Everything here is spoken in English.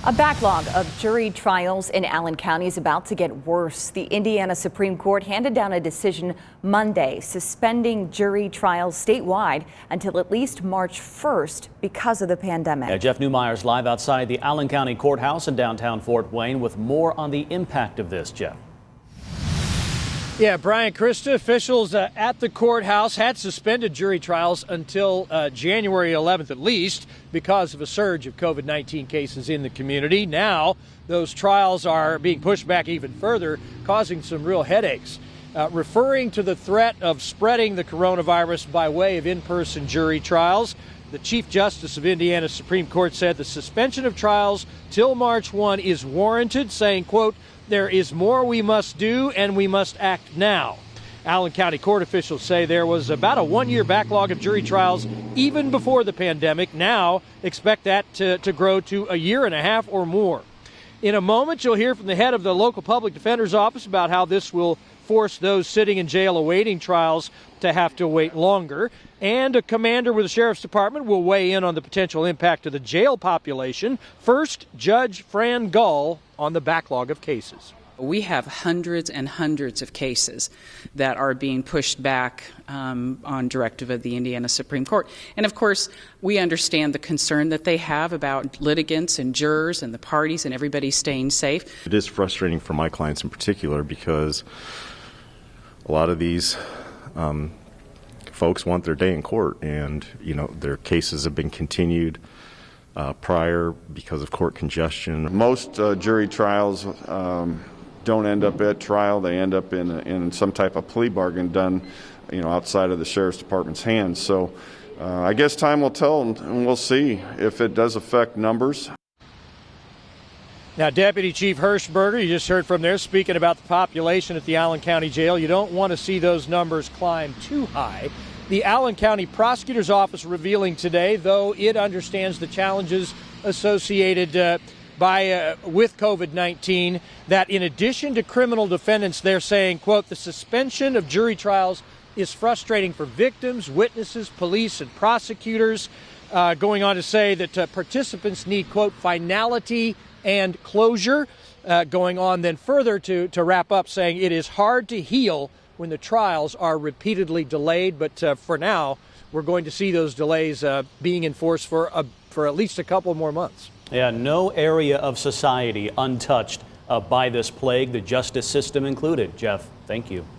A backlog of jury trials in Allen County is about to get worse. The Indiana Supreme Court handed down a decision Monday suspending jury trials statewide until at least March 1st because of the pandemic. Yeah, Jeff Newmeyer's live outside the Allen County Courthouse in downtown Fort Wayne with more on the impact of this. Jeff. Yeah, Brian, Krista, officials at the courthouse had suspended jury trials until January 11th at least because of a surge of COVID-19 cases in the community. Now, those trials are being pushed back even further, causing some real headaches. Referring to the threat of spreading the coronavirus by way of in-person jury trials, the Chief Justice of Indiana's Supreme Court said the suspension of trials till March 1 is warranted, saying, quote, "There is more we must do and we must act now." Allen County Court officials say there was about a one-year backlog of jury trials even before the pandemic. Now expect that to grow to a year and a half or more. In a moment, you'll hear from the head of the local public defender's office about how this will force those sitting in jail awaiting trials to have to wait longer. And a commander with the Sheriff's Department will weigh in on the potential impact to the jail population. First, Judge Fran Gull on the backlog of cases. We have hundreds and hundreds of cases that are being pushed back on directive of the Indiana Supreme Court. And of course, we understand the concern that they have about litigants and jurors and the parties and everybody staying safe. It is frustrating for my clients in particular because a lot of these folks want their day in court, and their cases have been continued prior because of court congestion. Most jury trials don't end up at trial. They end up in some type of plea bargain done outside of the Sheriff's Department's hands. So I guess time will tell, and we'll see if it does affect numbers. Now, Deputy Chief Hirschberger, you just heard from there, speaking about the population at the Allen County Jail. You don't want to see those numbers climb too high. The Allen County Prosecutor's Office revealing today, though it understands the challenges associated with COVID-19, that in addition to criminal defendants, they're saying, quote, "The suspension of jury trials is frustrating for victims, witnesses, police, and prosecutors," going on to say that participants need, quote, "finality and closure," going on then further to wrap up, saying it is hard to heal when the trials are repeatedly delayed. But for now, we're going to see those delays being enforced for at least a couple more months. Yeah, no area of society untouched by this plague, the justice system included. Jeff, thank you.